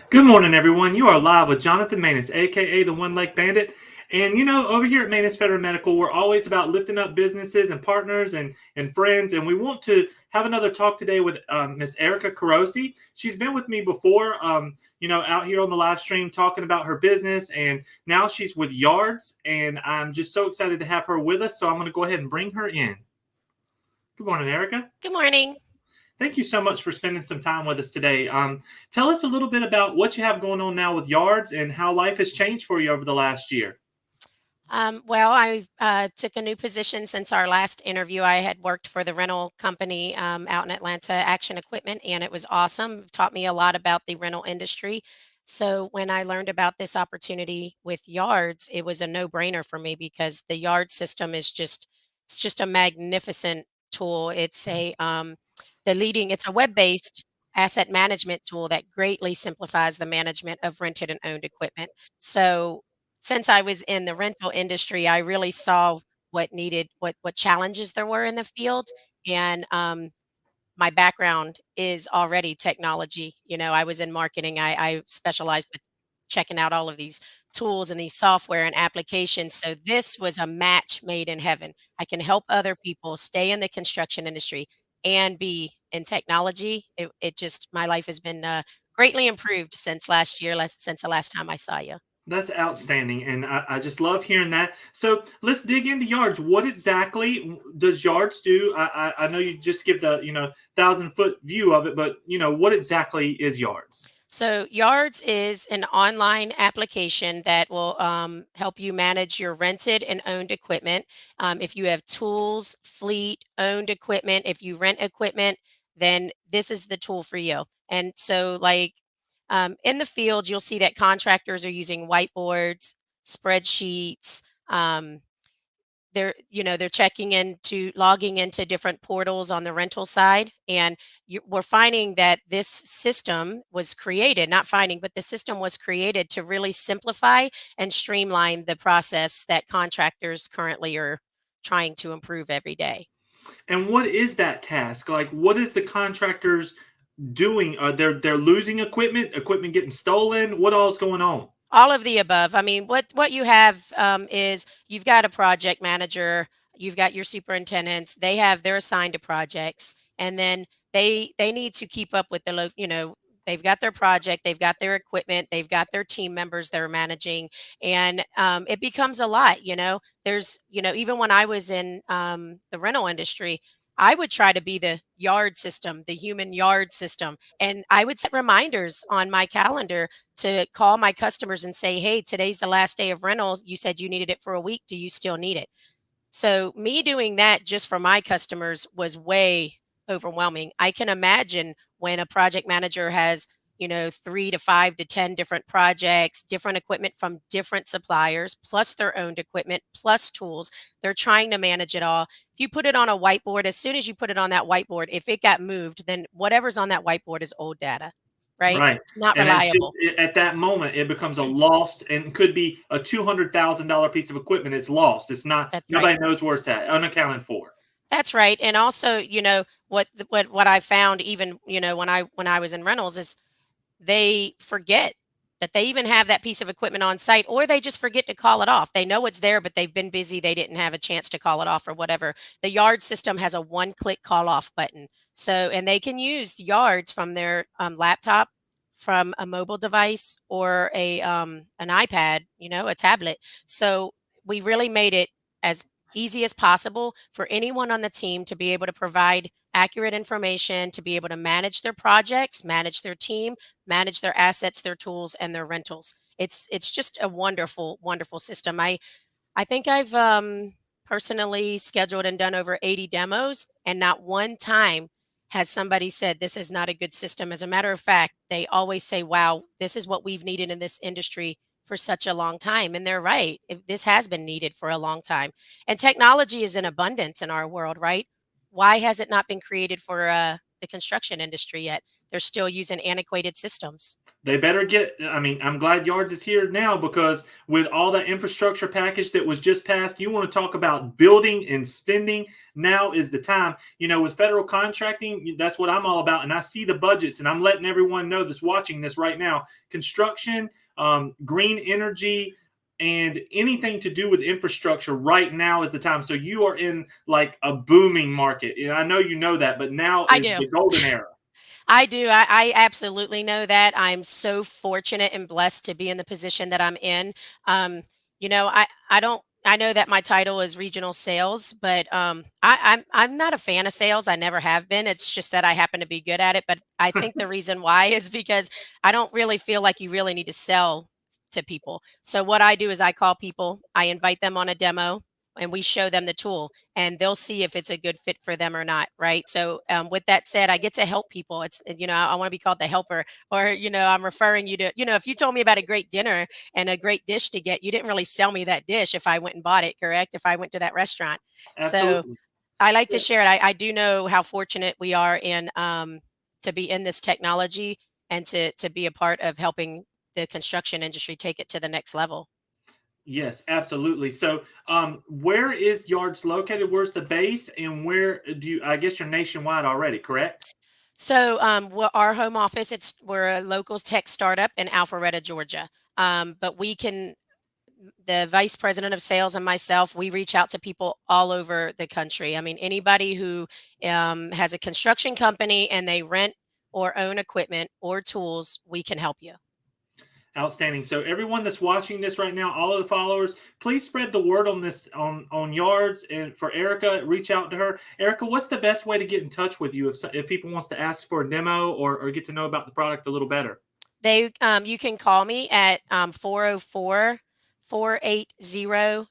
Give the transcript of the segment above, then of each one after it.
Good morning, everyone. You are live with Jonathan Manus, aka the One Leg Bandit. And over here at Manus Federal Medical, we're always about lifting up businesses and partners and friends. And we want to have another talk today with Miss Erika Carosi. She's been with me before, out here on the live stream talking about her business. And now she's with Yardz. And I'm just so excited to have her with us. So I'm going to go ahead and bring her in. Good morning, Erika. Good morning. Thank you so much for spending some time with us today. Tell us a little bit about what you have going on now with Yardz and how life has changed for you over the last year. Well, I took a new position since our last interview. I had worked for the rental company out in Atlanta, Action Equipment, and it was awesome. It taught me a lot about the rental industry. So when I learned about this opportunity with Yardz, it was a no-brainer for me because the Yardz system is just a magnificent tool. It's a web-based asset management tool that greatly simplifies the management of rented and owned equipment. So since I was in the rental industry, I really saw what challenges there were in the field, and my background is already technology. I was in marketing. I specialized with checking out all of these tools and these software and applications. So this was a match made in heaven. I can help other people stay in the construction industry and be in technology. My life has been greatly improved since last year, since the last time I saw you. That's outstanding, and I just love hearing that. So let's dig into Yardz. What exactly does Yardz do? I know you just give the 1,000-foot view of it, but what exactly is Yardz? So Yardz is an online application that will help you manage your rented and owned equipment. If you have tools, fleet, owned equipment, if you rent equipment, then this is the tool for you. And so, in the field, you'll see that contractors are using whiteboards, spreadsheets. They're logging into different portals on the rental side, and we're finding that this system was created, not finding, but the system was created to really simplify and streamline the process that contractors currently are trying to improve every day. And what is that task? Like, what is the contractors doing? They're losing equipment getting stolen? What all is going on? All of the above. I mean, what you have is you've got a project manager, you've got your superintendents. They're assigned to projects, and then they need to keep up with they've got their project, they've got their equipment, they've got their team members they're managing, and it becomes a lot. There's even when I was in the rental industry, I would try to be the yard system, the human yard system. And I would set reminders on my calendar to call my customers and say, hey, today's the last day of rentals. You said you needed it for a week. Do you still need it? So me doing that just for my customers was way overwhelming. I can imagine when a project manager has 3 to 5 to 10 different projects, different equipment from different suppliers, plus their owned equipment, plus tools. They're trying to manage it all. If you put it on a whiteboard, as soon as you put it on that whiteboard, if it got moved, then whatever's on that whiteboard is old data, right? Right. It's not And reliable. at that moment, it becomes a lost, and could be a $200,000 piece of equipment. It's lost. It's not. That's Nobody right. knows where it's at. Unaccounted for. That's right. And also, what I found even, when I was in rentals is they forget that they even have that piece of equipment on site, or they just forget to call it off. They know it's there, but they've been busy. They didn't have a chance to call it off or whatever. The yard system has a one-click call off button. So, and they can use Yards from their laptop, from a mobile device, or a an iPad, a tablet. So we really made it as easy as possible for anyone on the team to be able to provide accurate information, to be able to manage their projects, manage their team, manage their assets, their tools, and their rentals. It's just a wonderful, wonderful system. I think I've personally scheduled and done over 80 demos, and not one time has somebody said this is not a good system. As a matter of fact, they always say, "Wow, this is what we've needed in this industry for such a long time." And they're right. This has been needed for a long time. And technology is in abundance in our world, right? Why has it not been created for the construction industry yet? They're still using antiquated systems. They better get, I mean, I'm glad Yards is here now, because with all that infrastructure package that was just passed, you want to talk about building and spending. Now is the time. With federal contracting, that's what I'm all about. And I see the budgets, and I'm letting everyone know that's watching this right now. Construction, green energy, and anything to do with infrastructure right now is the time. So you are in like a booming market. And I know you know that, but now I is do. the golden era. I do. I absolutely know that. I'm so fortunate and blessed to be in the position that I'm in. Um, I don't. I know that my title is regional sales, but I'm not a fan of sales. I never have been. It's just that I happen to be good at it. But I think the reason why is because I don't really feel like you really need to sell to people. So what I do is I call people, I invite them on a demo, and we show them the tool, and they'll see if it's a good fit for them or not, right? So with that said, I get to help people. It's, I want to be called the helper, or I'm referring you to, if you told me about a great dinner and a great dish to get, you didn't really sell me that dish if I went and bought it, correct? If I went to that restaurant. So Absolutely. I like to share it. I do know how fortunate we are in to be in this technology, and to be a part of helping the construction industry take it to the next level. Yes, absolutely. So, where is Yards located? Where's the base, and where do you? I guess you're nationwide already, correct? So, our home office, we're a local tech startup in Alpharetta, Georgia. But the vice president of sales and myself, we reach out to people all over the country. I mean, anybody who has a construction company and they rent or own equipment or tools, we can help you. Outstanding. So, everyone that's watching this right now, all of the followers, please spread the word on this on Yards, and for Erika, reach out to her. Erika, what's the best way to get in touch with you if people wants to ask for a demo, or get to know about the product a little better? You can call me at 404 480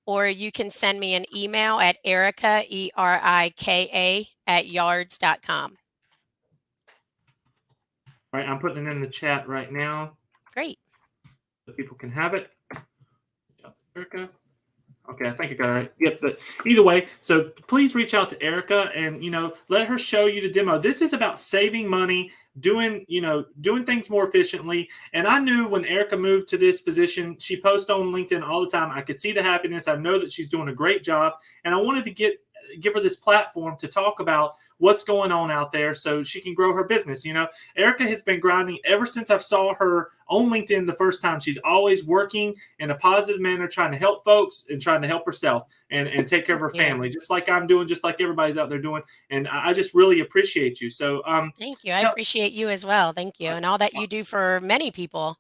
or you can send me an email at Erika, Erika, at yards.com. All right, I'm putting it in the chat right now Great. so people can have it. Erika. Okay, I think I got it right. Yep, but either way, so please reach out to Erika, and let her show you the demo. This is about saving money, doing things more efficiently. And I knew when Erika moved to this position, she posts on LinkedIn all the time. I could see the happiness. I know that she's doing a great job, and I wanted to give her this platform to talk about what's going on out there so she can grow her business. Erika has been grinding ever since I saw her on LinkedIn the first time. She's always working in a positive manner, trying to help folks and trying to help herself and take care of her Yeah. family, just like I'm doing, just like everybody's out there doing. And I just really appreciate you. So, Thank you. I tell, appreciate you as well. Thank you. uh, And all that you do for many people.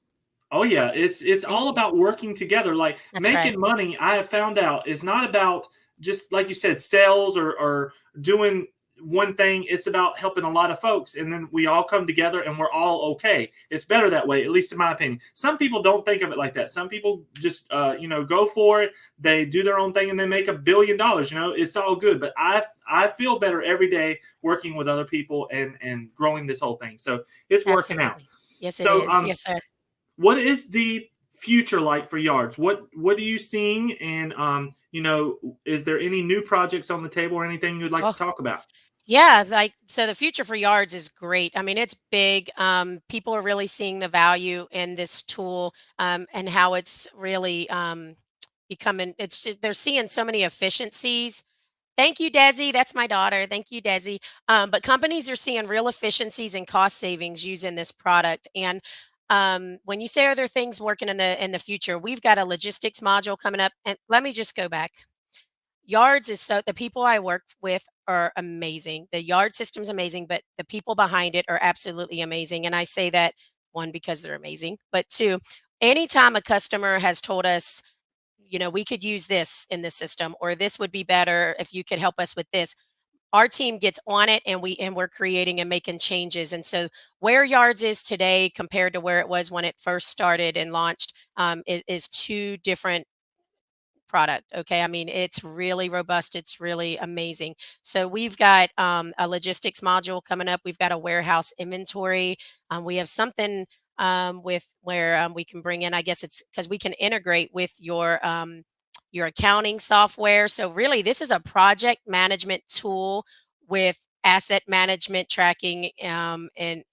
oh yeah, it's Thank all you. about working together. Like That's right. making money, I have found out is not about just like you said, sales or doing one thing. It's about helping a lot of folks, and then we all come together and we're all okay. It's better that way, at least in my opinion. Some people don't think of it like that. Some people just go for it. They do their own thing and they make $1 billion. It's all good. But I feel better every day working with other people and growing this whole thing. So it's working out. Absolutely. Yes, it So is. Yes, sir. what is the future like for Yards? What are you seeing? And is there any new projects on the table or anything you'd like to Oh, talk about? yeah. So the future for Yards is great. I mean, it's big. People are really seeing the value in this tool, and how it's really becoming. It's just they're seeing so many efficiencies. Thank you, Desi. That's my daughter. Thank you, Desi. But companies are seeing real efficiencies and cost savings using this product. And when you say, are there things working in the future? We've got a logistics module coming up. And let me just go back. Yards is so the people I work with are amazing. The Yard system's amazing, but the people behind it are absolutely amazing. And I say that one because they're amazing, but two, anytime a customer has told us, we could use this in the system, or this would be better if you could help us with this. Our team gets on it, and we're creating and making changes. And so where Yards is today compared to where it was when it first started and launched, is two different product. Okay. I mean, it's really robust. It's really amazing. So we've got a logistics module coming up. We've got a warehouse inventory. We have something with where we can bring in, I guess it's because we can integrate with your accounting software. So really, this is a project management tool with asset management tracking and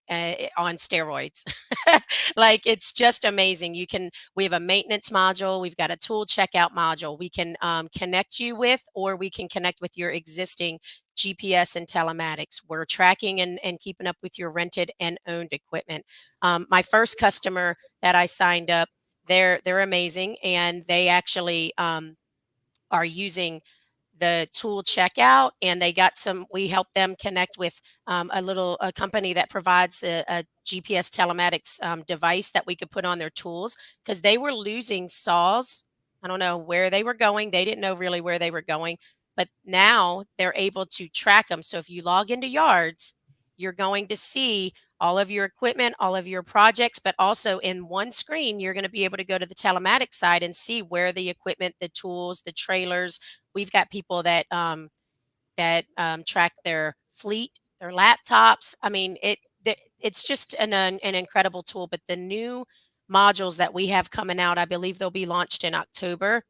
on steroids. Like, it's just amazing. We have a maintenance module. We've got a tool checkout module. We can connect you with, or we can connect with your existing GPS and telematics. We're tracking and keeping up with your rented and owned equipment. My first customer that I signed up, they're amazing, and they actually are using the tool checkout, and we help them connect with a company that provides a GPS telematics device that we could put on their tools, because they were losing saws. I don't know where they were going. They didn't know really where they were going, but now they're able to track them. So if you log into Yards, you're going to see all of your equipment, all of your projects, but also in one screen, you're going to be able to go to the telematics side and see where the equipment, the tools, the trailers. We've got people that track their fleet, their laptops. I mean, it's just an incredible tool. But the new modules that we have coming out, I believe they'll be launched in October.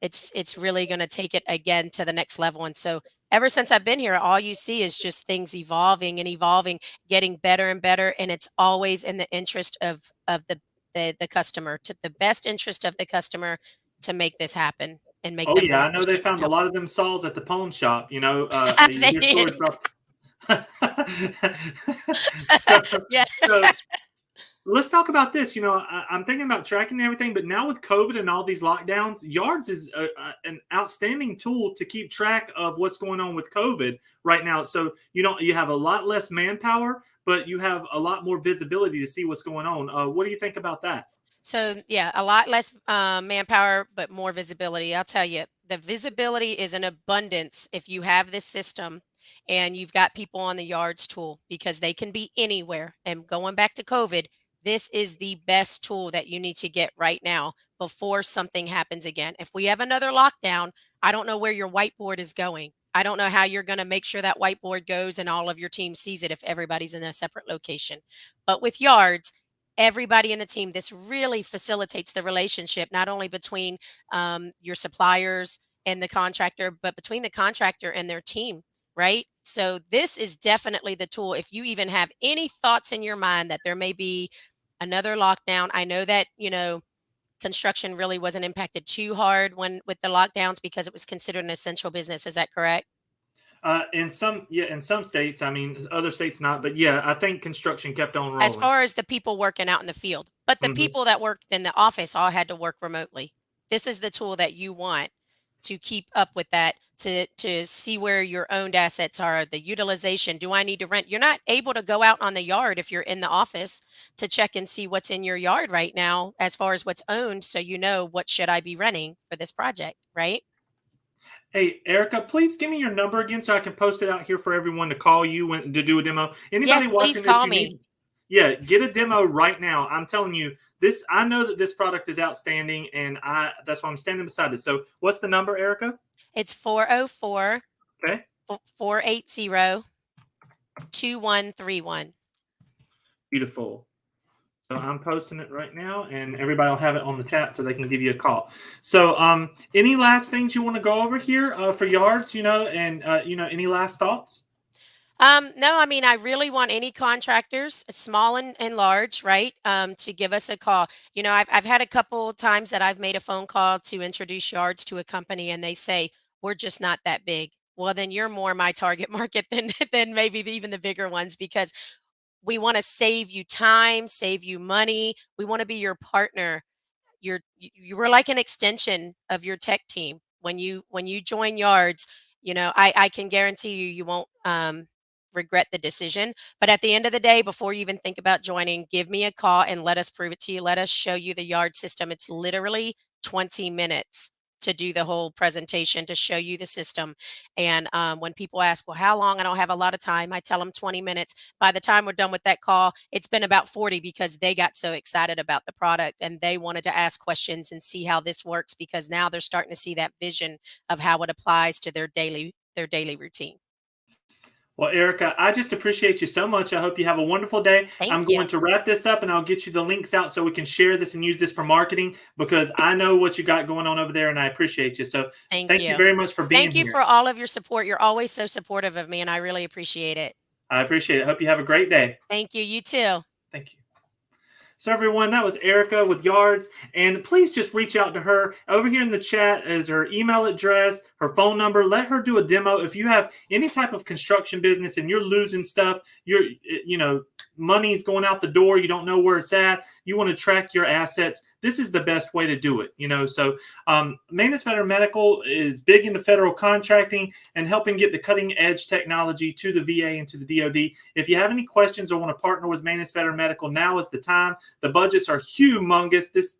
It's really going to take it again to the next level. And so ever since I've been here, all you see is just things evolving and evolving, getting better and better, and it's always in the interest of the customer, to the best interest of the customer, to make this happen and make Oh them more yeah, I know they efficient and found a help. lot of them saws at the pawn shop. You They hear did. stories about. so, Yeah. so let's talk about this. I'm thinking about tracking everything, but now with COVID and all these lockdowns, Yards is an outstanding tool to keep track of what's going on with COVID right now. So you have a lot less manpower, but you have a lot more visibility to see what's going on. What do you think about that? So yeah, a lot less manpower, but more visibility. I'll tell you, the visibility is an abundance if you have this system and you've got people on the Yards tool, because they can be anywhere. And going back to COVID, this is the best tool that you need to get right now before something happens again. If we have another lockdown, I don't know where your whiteboard is going. I don't know how you're going to make sure that whiteboard goes and all of your team sees it if everybody's in a separate location. But with Yards, everybody in the team, this really facilitates the relationship, not only between your suppliers and the contractor, but between the contractor and their team, right? So this is definitely the tool. If you even have any thoughts in your mind that there may be another lockdown, I know that construction really wasn't impacted too hard when with the lockdowns, because it was considered an essential business. Is that correct? In some states, I mean, other states not, but yeah, I think construction kept on As rolling. far as the people working out in the field, but the Hmm. people that worked in the office all had to work remotely. This is the tool that you want to keep up with that, to see where your owned assets are, the utilization. Do I need to rent? You're not able to go out on the yard if you're in the office to check and see what's in your yard right now as far as what's owned, so you know what should I be renting for this project, right? Hey, Erica, please give me your number again so I can post it out here for everyone to call you to do a demo. Anybody Yes, please watching this, call you me. need, yeah, get a demo right now. I'm telling you, this. I know that this product is outstanding, and that's why I'm standing beside it. So, what's the number, Erica? It's 404 Okay, 480 2131. beautiful. So I'm posting it right now, and everybody will have it on the chat so they can give you a call. So, any last things you want to go over here for Yards? And any last thoughts? No, I mean, I really want any contractors, small and large, right, to give us a call. I've had a couple times that I've made a phone call to introduce Yards to a company, and they say, we're just not that big. Well, then you're more my target market than maybe even the bigger ones, because we want to save you time, save you money. We want to be your partner. We're like an extension of your tech team. when you join Yards, I can guarantee you won't regret the decision. But at the end of the day, before you even think about joining, give me a call and let us prove it to you. Let us show you the Yard system. It's literally 20 minutes to do the whole presentation, to show you the system. And when people ask, well, how long? I don't have a lot of time. I tell them 20 minutes. By the time we're done with that call, it's been about 40 because they got so excited about the product and they wanted to ask questions and see how this works, because now they're starting to see that vision of how it applies to their daily routine. Well, Erika, I just appreciate you so much. I hope you have a wonderful day. Thank I'm you. going to wrap this up and I'll get you the links out so we can share this and use this for marketing, because I know what you got going on over there and I appreciate you. So Thank thank you you. very much for being Thank you here. for all of your support. You're always so supportive of me, and I really appreciate it. I appreciate it. Hope you have a great day. Thank you. You too. Thank you. So everyone, that was Erika with Yardz, and please just reach out to her. Over here in the chat is her email address, her phone number. Let her do a demo. If you have any type of construction business and you're losing stuff, money's going out the door, you don't know where it's at, you want to track your assets, this is the best way to do it. So Manus Veteran Medical is big into federal contracting and helping get the cutting edge technology to the VA and to the DoD. If you have any questions or want to partner with Manus Veteran Medical, now is the time. The budgets are humongous. This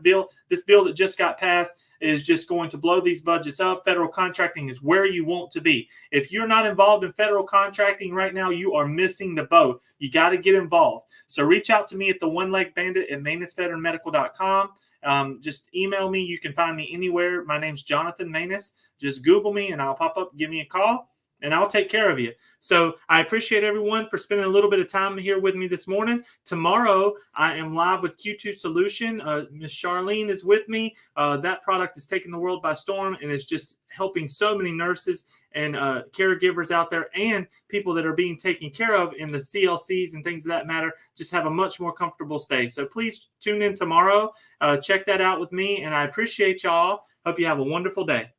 bill that just got passed is just going to blow these budgets up. Federal contracting is where you want to be. If you're not involved in federal contracting right now, you are missing the boat. You got to get involved. So reach out to me at the1legbandit at manusveteranmedical.com. Just email me. You can find me anywhere. My name's Jonathan Manus. Just Google me and I'll pop up. Give me a call and I'll take care of you. So I appreciate everyone for spending a little bit of time here with me this morning. Tomorrow, I am live with Q2 Solution. Miss Charlene is with me. That product is taking the world by storm and is just helping so many nurses and caregivers out there and people that are being taken care of in the CLCs and things of that matter, just have a much more comfortable stay. So please tune in tomorrow. Check that out with me, and I appreciate y'all. Hope you have a wonderful day.